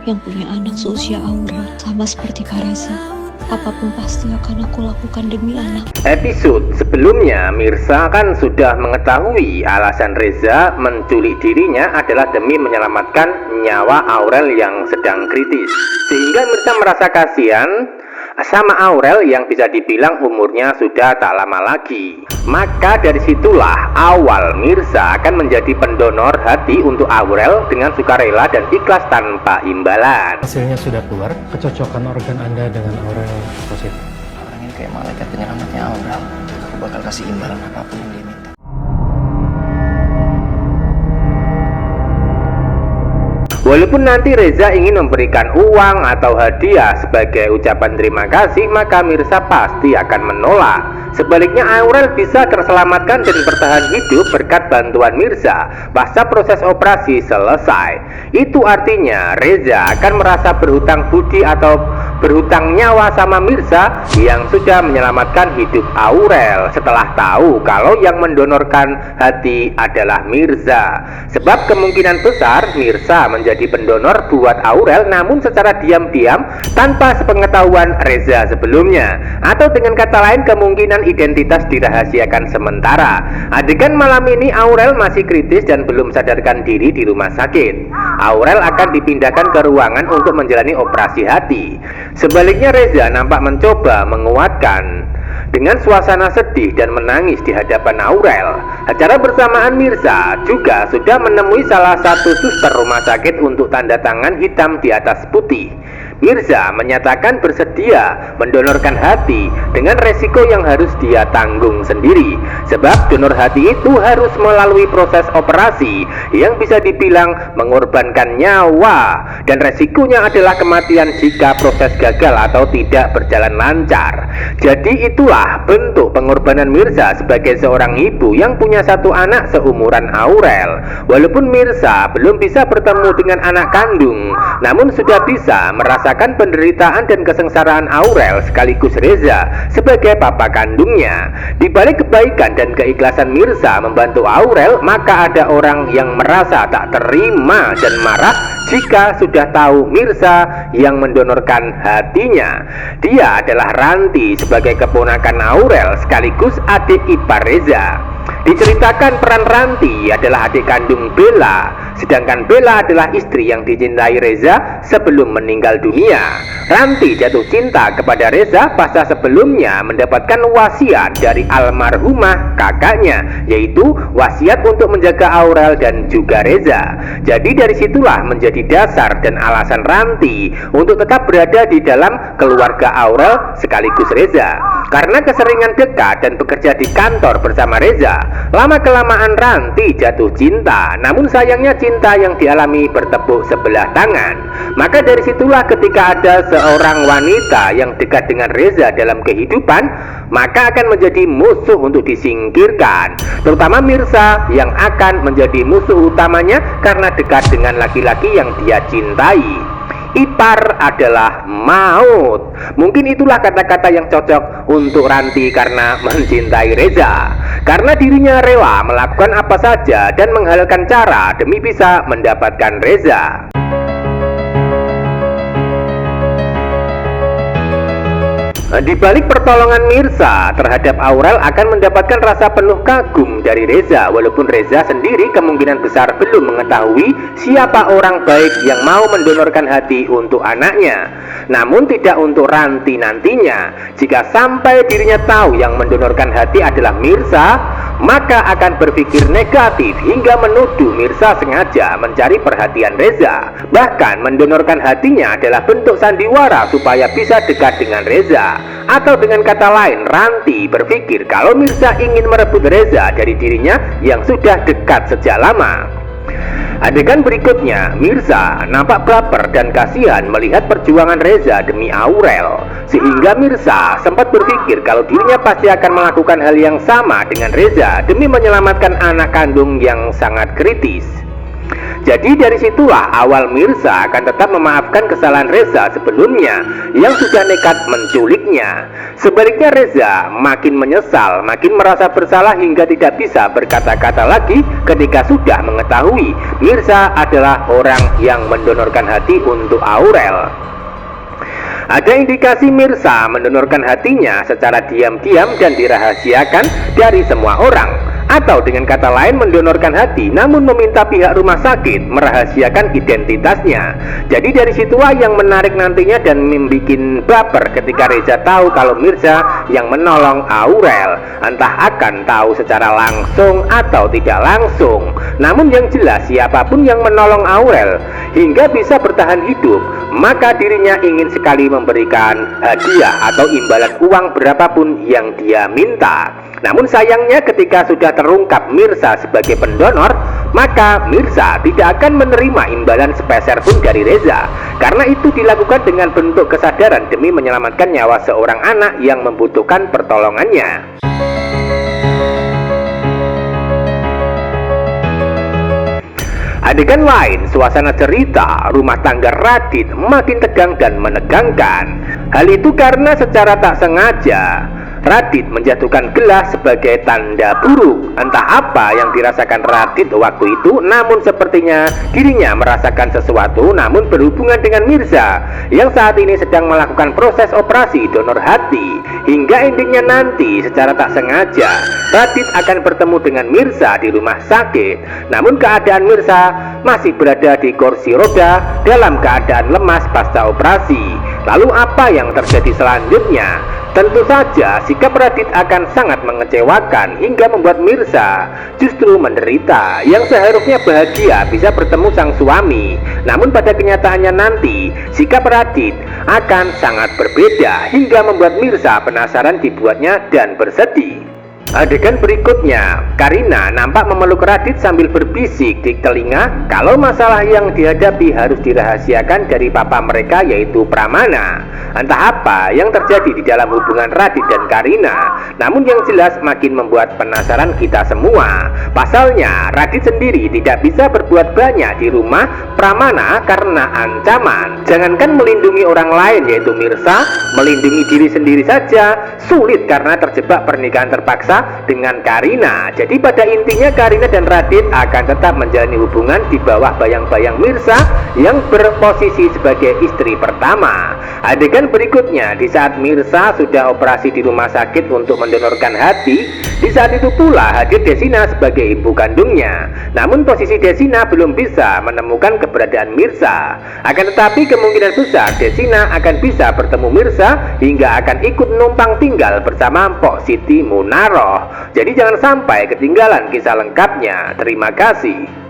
yang punya anak seusia Aurel, sama seperti Kak Reza. Apapun pasti akan aku lakukan demi anak. Episode sebelumnya, Mirsa kan sudah mengetahui alasan Reza menculik dirinya adalah demi menyelamatkan nyawa Aurel yang sedang kritis. Sehingga Mirsa merasa kasihan sama Aurel yang bisa dibilang umurnya sudah tak lama lagi. Maka dari situlah awal Mirsa akan menjadi pendonor hati untuk Aurel dengan sukarela dan ikhlas tanpa imbalan. Hasilnya sudah keluar, kecocokan organ Anda dengan Aurel positif. Orang ini kayak malaikat penyelamatnya Aurel. Aku bakal kasih imbalan apapun yang dia minta. Walaupun nanti Reza ingin memberikan uang atau hadiah sebagai ucapan terima kasih, maka Mirsa pasti akan menolak. Sebaliknya Aurel bisa terselamatkan dan bertahan hidup berkat bantuan Mirsa pasca proses operasi selesai. Itu artinya Reza akan merasa berhutang budi atau berhutang nyawa sama Mirsa yang sudah menyelamatkan hidup Aurel setelah tahu kalau yang mendonorkan hati adalah Mirza. Sebab kemungkinan besar Mirsa menjadi pendonor buat Aurel, namun secara diam-diam tanpa sepengetahuan Reza sebelumnya. Atau dengan kata lain, kemungkinan identitas dirahasiakan sementara. Adegan malam ini Aurel masih kritis dan belum sadarkan diri di rumah sakit. Aurel akan dipindahkan ke ruangan untuk menjalani operasi hati. Sebaliknya Reza nampak mencoba menguatkan dengan suasana sedih dan menangis di hadapan Aurel. Acara bersamaan Mirsa juga sudah menemui salah satu suster rumah sakit untuk tanda tangan hitam di atas putih. Mirza menyatakan bersedia mendonorkan hati dengan resiko yang harus dia tanggung sendiri. Sebab donor hati itu harus melalui proses operasi yang bisa dibilang mengorbankan nyawa, dan resikonya adalah kematian jika proses gagal atau tidak berjalan lancar. Jadi itulah bentuk pengorbanan Mirza sebagai seorang ibu yang punya satu anak seumuran Aurel. Walaupun Mirza belum bisa bertemu dengan anak kandung, namun sudah bisa merasakan penderitaan dan kesengsaraan Aurel sekaligus Reza sebagai papa kandungnya. Di balik kebaikan dan keikhlasan Mirza membantu Aurel, maka ada orang yang merasa tak terima dan marah jika sudah tahu Mirza yang mendonorkan hatinya. Dia adalah Ranti sebagai keponakan Aurel sekaligus adik ipar Reza. Diceritakan peran Ranti adalah adik kandung Bella, sedangkan Bella adalah istri yang dicintai Reza sebelum meninggal dunia. Ranti jatuh cinta kepada Reza pasca sebelumnya mendapatkan wasiat dari almarhumah kakaknya, yaitu wasiat untuk menjaga Aurel dan juga Reza. Jadi dari situlah menjadi dasar dan alasan Ranti untuk tetap berada di dalam keluarga Aurel sekaligus Reza. Karena keseringan dekat dan bekerja di kantor bersama Reza, lama-kelamaan Ranti jatuh cinta. Namun sayangnya cinta yang dialami bertepuk sebelah tangan. Maka dari situlah ketika ada seorang wanita yang dekat dengan Reza dalam kehidupan, maka akan menjadi musuh untuk disingkirkan. Terutama Mirsa yang akan menjadi musuh utamanya karena dekat dengan laki-laki yang dia cintai. Ipar adalah maut. Mungkin itulah kata-kata yang cocok untuk Ranti karena mencintai Reza. Karena dirinya rela melakukan apa saja dan menghalalkan cara demi bisa mendapatkan Reza. Di balik pertolongan Mirsa terhadap Aurel akan mendapatkan rasa penuh kagum dari Reza. Walaupun Reza sendiri kemungkinan besar belum mengetahui siapa orang baik yang mau mendonorkan hati untuk anaknya. Namun tidak untuk Ranti nantinya. Jika sampai dirinya tahu yang mendonorkan hati adalah Mirsa, maka akan berpikir negatif hingga menuduh Mirsa sengaja mencari perhatian Reza. Bahkan mendonorkan hatinya adalah bentuk sandiwara supaya bisa dekat dengan Reza. Atau dengan kata lain, Ranti berpikir kalau Mirsa ingin merebut Reza dari dirinya yang sudah dekat sejak lama. Adegan berikutnya, Mirsa nampak baper dan kasihan melihat perjuangan Reza demi Aurel. Sehingga Mirsa sempat berpikir kalau dirinya pasti akan melakukan hal yang sama dengan Reza demi menyelamatkan anak kandung yang sangat kritis. Jadi dari situlah awal Mirza akan tetap memaafkan kesalahan Reza sebelumnya yang sudah nekat menculiknya. Sebaliknya Reza makin menyesal, makin merasa bersalah hingga tidak bisa berkata-kata lagi ketika sudah mengetahui Mirza adalah orang yang mendonorkan hati untuk Aurel. Ada indikasi Mirza mendonorkan hatinya secara diam-diam dan dirahasiakan dari semua orang. Atau dengan kata lain mendonorkan hati namun meminta pihak rumah sakit merahasiakan identitasnya. Jadi dari situlah yang menarik nantinya dan membuat baper ketika Reza tahu kalau Mirza yang menolong Aurel. Entah akan tahu secara langsung atau tidak langsung. Namun yang jelas siapapun yang menolong Aurel hingga bisa bertahan hidup, maka dirinya ingin sekali memberikan hadiah atau imbalan uang berapapun yang dia minta. Namun sayangnya ketika sudah terungkap Mirza sebagai pendonor, maka Mirza tidak akan menerima imbalan sepeser pun dari Reza, karena itu dilakukan dengan bentuk kesadaran demi menyelamatkan nyawa seorang anak yang membutuhkan pertolongannya. Adegan lain, suasana cerita rumah tangga Radit makin tegang dan menegangkan. Hal itu karena secara tak sengaja Radit menjatuhkan gelas sebagai tanda buruk. Entah apa yang dirasakan Radit waktu itu, namun sepertinya dirinya merasakan sesuatu namun berhubungan dengan Mirza yang saat ini sedang melakukan proses operasi donor hati. Hingga endingnya nanti secara tak sengaja Radit akan bertemu dengan Mirza di rumah sakit. Namun keadaan Mirza masih berada di kursi roda dalam keadaan lemas pasca operasi. Lalu apa yang terjadi selanjutnya? Tentu saja sikap Radit akan sangat mengecewakan hingga membuat Mirza justru menderita yang seharusnya bahagia bisa bertemu sang suami. Namun pada kenyataannya nanti sikap Radit akan sangat berbeda hingga membuat Mirza penasaran dibuatnya dan bersedih. Adegan berikutnya, Karina nampak memeluk Radit sambil berbisik di telinga kalau masalah yang dihadapi harus dirahasiakan dari papa mereka yaitu Pramana. Entah apa yang terjadi di dalam hubungan Radit dan Karina, namun yang jelas makin membuat penasaran kita semua. Pasalnya, Radit sendiri tidak bisa berbuat banyak di rumah Pramana karena ancaman. Jangankan melindungi orang lain yaitu Mirza, melindungi diri sendiri saja sulit karena terjebak pernikahan terpaksa dengan Karina. Jadi pada intinya Karina dan Radit akan tetap menjalani hubungan di bawah bayang-bayang Mirza yang berposisi sebagai istri pertama. Adegan berikutnya, di saat Mirza sudah operasi di rumah sakit untuk mendonorkan hati, di saat itu pula hadir Desina sebagai ibu kandungnya. Namun posisi Desina belum bisa menemukan keberadaan Mirza. Akan tetapi kemungkinan besar Desina akan bisa bertemu Mirza hingga akan ikut numpang tinggal bersama Mpok Siti Munaroh. Jadi jangan sampai ketinggalan kisah lengkapnya. Terima kasih.